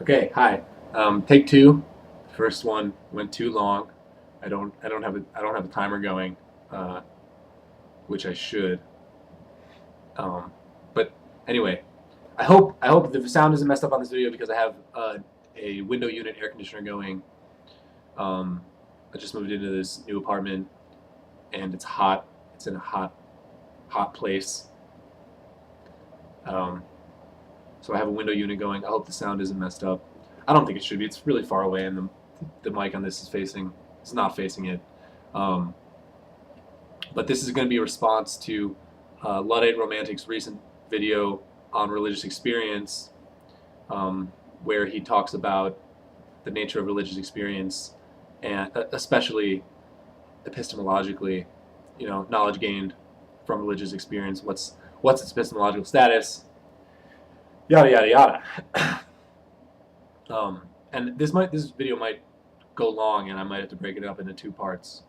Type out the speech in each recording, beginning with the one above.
Okay, hi. Take two. First one went too long. I don't have a timer going, uh, which I should. Um, but anyway, I hope the sound isn't messed up on this video because I have a window unit air conditioner going. Um, I just moved into this new apartment and it's hot. It's in a hot place. Um, so I have a window unit going. I hope the sound isn't messed up. I don't think it should be. It's really far away, and the mic on this is facing. It's not facing it. Um, but this is going to be a response to Luddite Romantic's recent video on religious experience, um, where he talks about the nature of religious experience, and especially epistemologically, knowledge gained from religious experience. What's its epistemological status? Yada yada yada. And this video might go long, and I might have to break it up into two parts.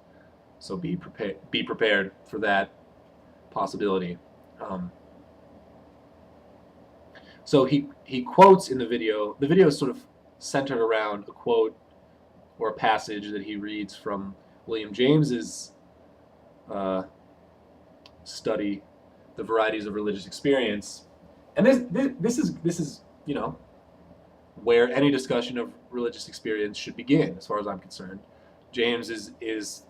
So be prepared for that possibility. So he quotes in the video. The video is sort of centered around a quote or a passage that he reads from William James's study, "The Varieties of Religious Experience," and this is where any discussion of religious experience should begin, as far as I'm concerned. James is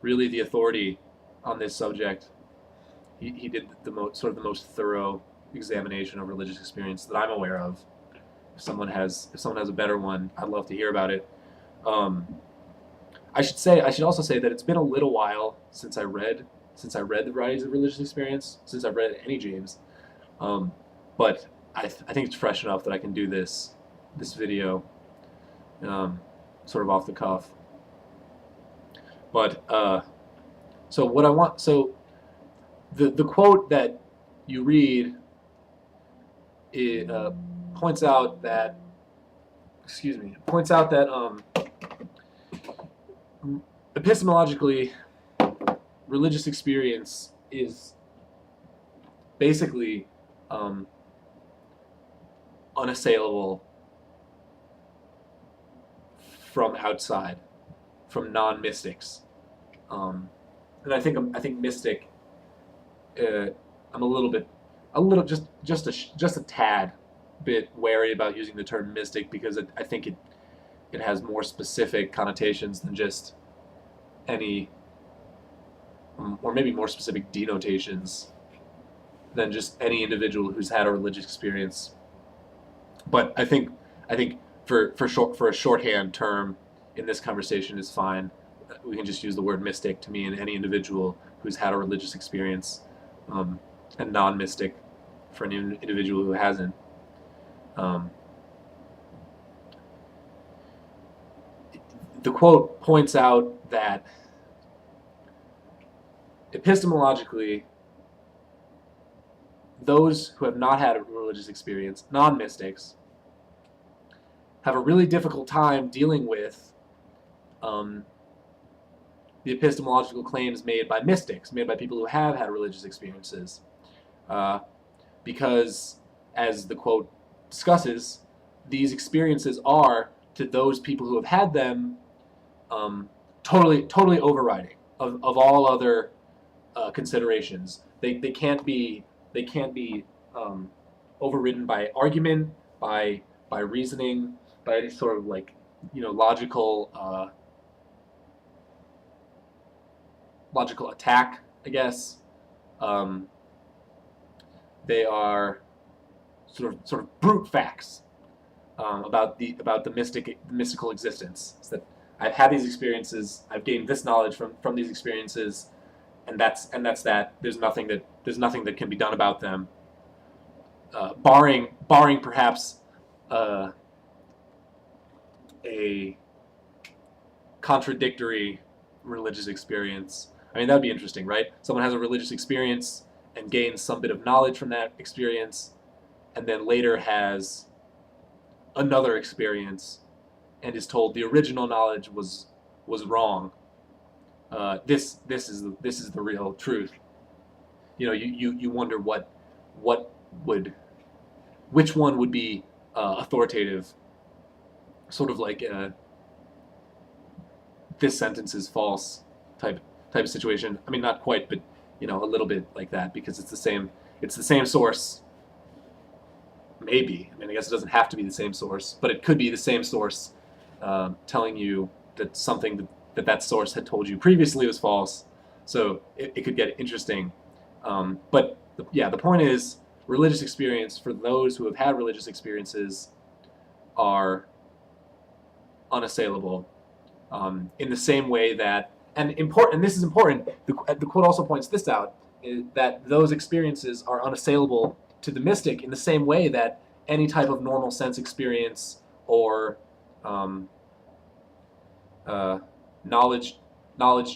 really the authority on this subject. He did the most thorough examination of religious experience that I'm aware of. If someone has a better one, I'd love to hear about it. I should also say that it's been a little while since I read the Varieties of Religious Experience, since I've read any James. But I think it's fresh enough that I can do this video sort of off the cuff. But so what I want, so the quote that you read, it points out that epistemologically, religious experience is basically unassailable from outside, from non-mystics, and I think mystic. I'm a little just a tad bit wary about using the term mystic because I think it has more specific connotations than just any, or maybe more specific denotations than just any individual who's had a religious experience. But I think for a shorthand term in this conversation is fine. We can just use the word mystic to mean any individual who's had a religious experience, and non-mystic for an individual who hasn't. The quote points out that epistemologically, those who have not had a religious experience, non-mystics, have a really difficult time dealing with the epistemological claims made by mystics, made by people who have had religious experiences. Because, as the quote discusses, these experiences are, to those people who have had them, totally overriding of all other considerations. They can't be overridden by argument, by reasoning, by any sort of logical attack, I guess. They are sort of brute facts about the mystical existence. It's that I've had these experiences, I've gained this knowledge from these experiences, and that's that. There's nothing that can be done about them, barring perhaps a contradictory religious experience. I mean, that would be interesting, right? Someone has a religious experience and gains some bit of knowledge from that experience, and then later has another experience and is told the original knowledge was wrong. This is the real truth. You wonder which one would be authoritative, sort of like this sentence is false type of situation. I mean, not quite, but a little bit like that, because it's the same source. Maybe. I mean, I guess it doesn't have to be the same source, but it could be the same source telling you that something that source had told you previously was false. So it could get interesting. But the point is, religious experience, for those who have had religious experiences, are unassailable. In the same way that, and this is important, the quote also points this out, is that those experiences are unassailable to the mystic in the same way that any type of normal sense experience or knowledge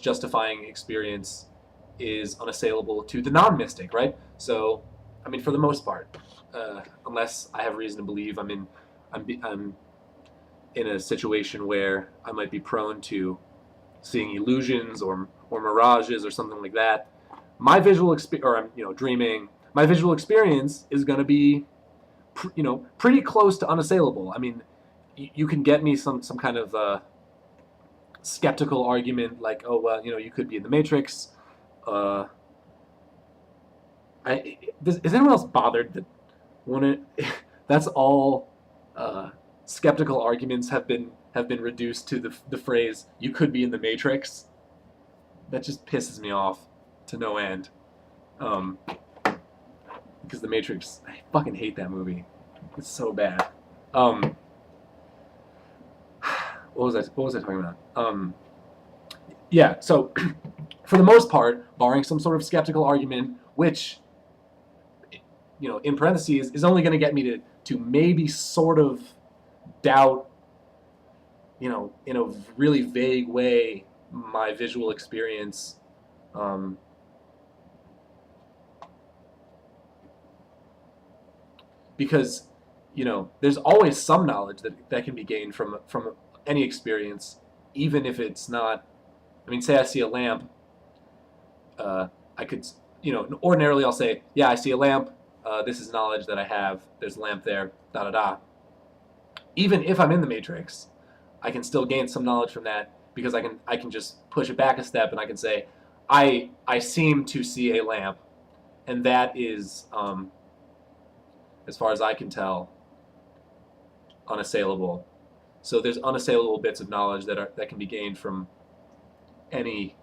justifying experience is unassailable to the non-mystic, right? So, I mean, for the most part, unless I have reason to believe I'm in a situation where I might be prone to seeing illusions or mirages or something like that, my visual experience, or I'm dreaming, my visual experience is going to be pretty close to unassailable. I mean, you can get me some kind of skeptical argument like, oh well, you could be in the Matrix. Is anyone else bothered that that's all skeptical arguments have been reduced to the phrase "you could be in the Matrix"? That just pisses me off to no end. Because the Matrix, I fucking hate that movie. It's so bad. What was I talking about? Yeah. So, for the most part, barring some sort of skeptical argument, which, in parentheses, is only going to get me to maybe sort of doubt, in a really vague way, my visual experience. Because, there's always some knowledge that can be gained from any experience, even if it's not. I mean, say I see a lamp. I could, ordinarily I'll say, yeah, I see a lamp. This is knowledge that I have. There's a lamp there. Da da da. Even if I'm in the Matrix, I can still gain some knowledge from that, because I can just push it back a step and I can say, I seem to see a lamp, and that is, as far as I can tell, unassailable. So there's unassailable bits of knowledge that can be gained from any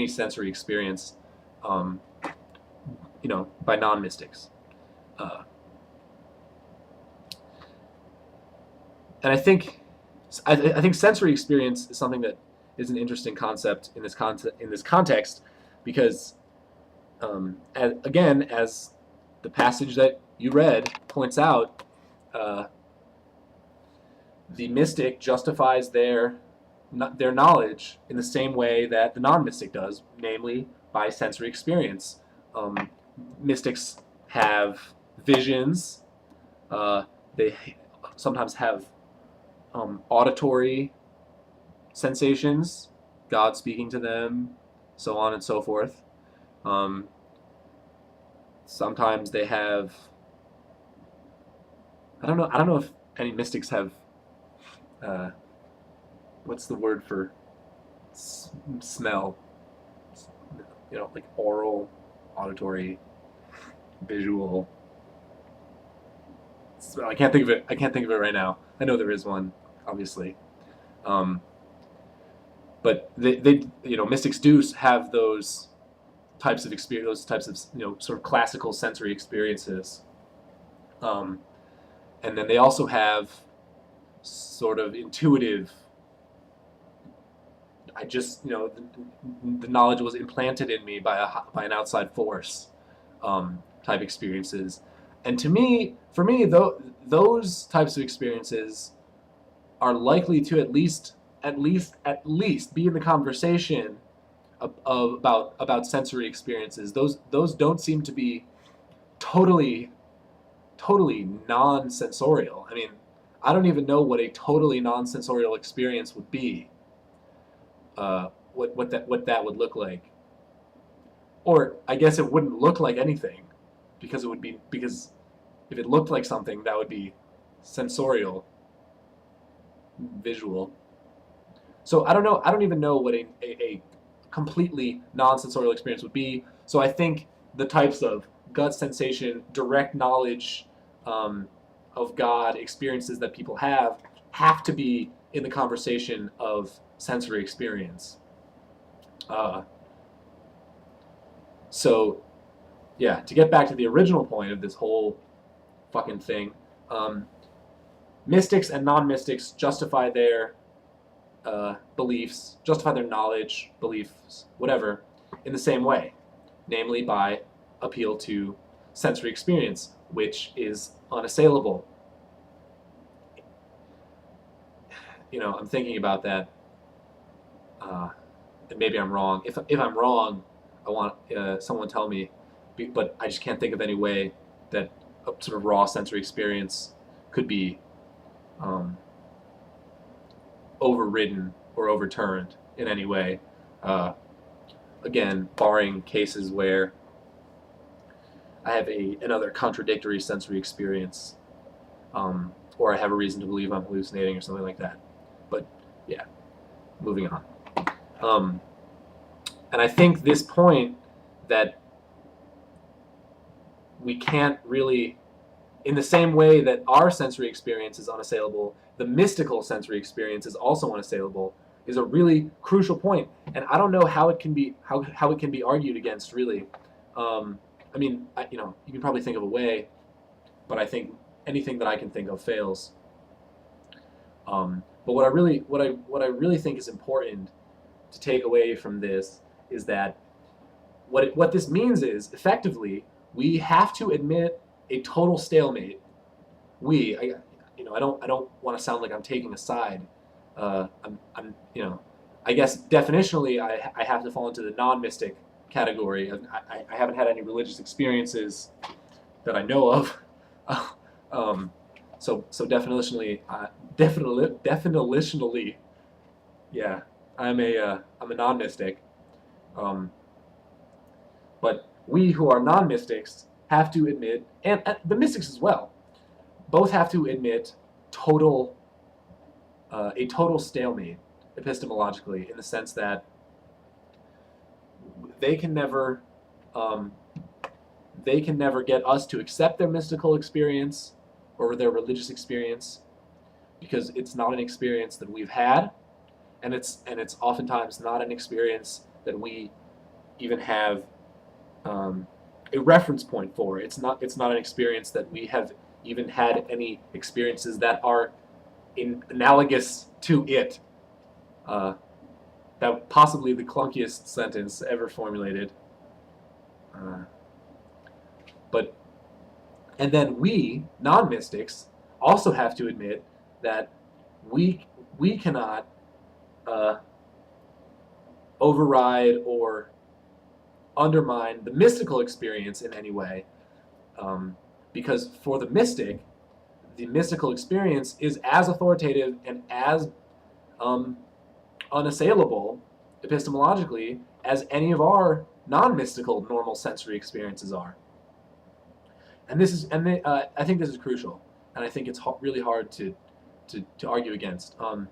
sensory experience, by non-mystics. And I think sensory experience is something that is an interesting concept in this context, because, as the passage that you read points out, the mystic justifies their knowledge in the same way that the non-mystic does, namely by sensory experience. Mystics have visions. They sometimes have auditory sensations, God speaking to them, so on and so forth. Sometimes they have. I don't know if any mystics have. What's the word for smell? Like oral, auditory, visual. I can't think of it. I can't think of it right now. I know there is one, obviously. But they mystics do have those types of experience, those types of sort of classical sensory experiences. And then they also have sort of intuitive. I just the knowledge was implanted in me by an outside force type experiences, and for me, those types of experiences are likely to at least be in the conversation about sensory experiences. Those don't seem to be totally non-sensorial. I mean, I don't even know what a totally non-sensorial experience would be. What that would look like, or I guess it wouldn't look like anything, because if it looked like something, that would be sensorial. visual. So I don't know. I don't even know what a completely non-sensorial experience would be. So I think the types of gut sensation, direct knowledge of God experiences that people have to be in the conversation of sensory experience. So, yeah, to get back to the original point of this whole fucking thing, mystics and non-mystics justify their beliefs, justify their knowledge, beliefs, whatever, in the same way, namely by appeal to sensory experience, which is unassailable. You know, I'm thinking about that, and maybe I'm wrong. If I'm wrong, I want someone to tell me, but I just can't think of any way that a sort of raw sensory experience could be overridden or overturned in any way. Again, barring cases where I have another contradictory sensory experience, or I have a reason to believe I'm hallucinating or something like that. But yeah, moving on. And I think this point that we can't really, in the same way that our sensory experience is unassailable, the mystical sensory experience is also unassailable, is a really crucial point. And I don't know how it can be how it can be argued against, really. I mean, you know, you can probably think of a way, but I think anything that I can think of fails. But what I really think is important to take away from this is that what this means is, effectively, we have to admit a total stalemate. I don't want to sound like I'm taking a side. You know, I guess definitionally, I have to fall into the non-mystic category. I haven't had any religious experiences that I know of. So definitionally, definitionally, yeah, I'm a non-mystic. But we who are non-mystics have to admit, and the mystics as well, both have to admit a total stalemate epistemologically, in the sense that they can never get us to accept their mystical experience or their religious experience, because it's not an experience that we've had, and it's oftentimes not an experience that we even have a reference point for. It's not an experience that we have even had any experiences that are analogous to it. That possibly the clunkiest sentence ever formulated. And then we, non-mystics, also have to admit that we cannot override or undermine the mystical experience in any way, because for the mystic, the mystical experience is as authoritative and as unassailable epistemologically as any of our non-mystical normal sensory experiences are. And I think this is crucial, and I think it's really hard to argue against. And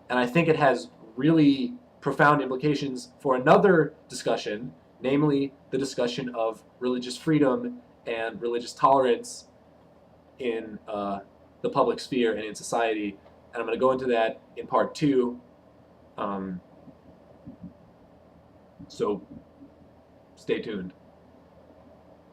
I think it has really profound implications for another discussion, namely the discussion of religious freedom and religious tolerance in the public sphere and in society. And I'm going to go into that in part 2. So stay tuned.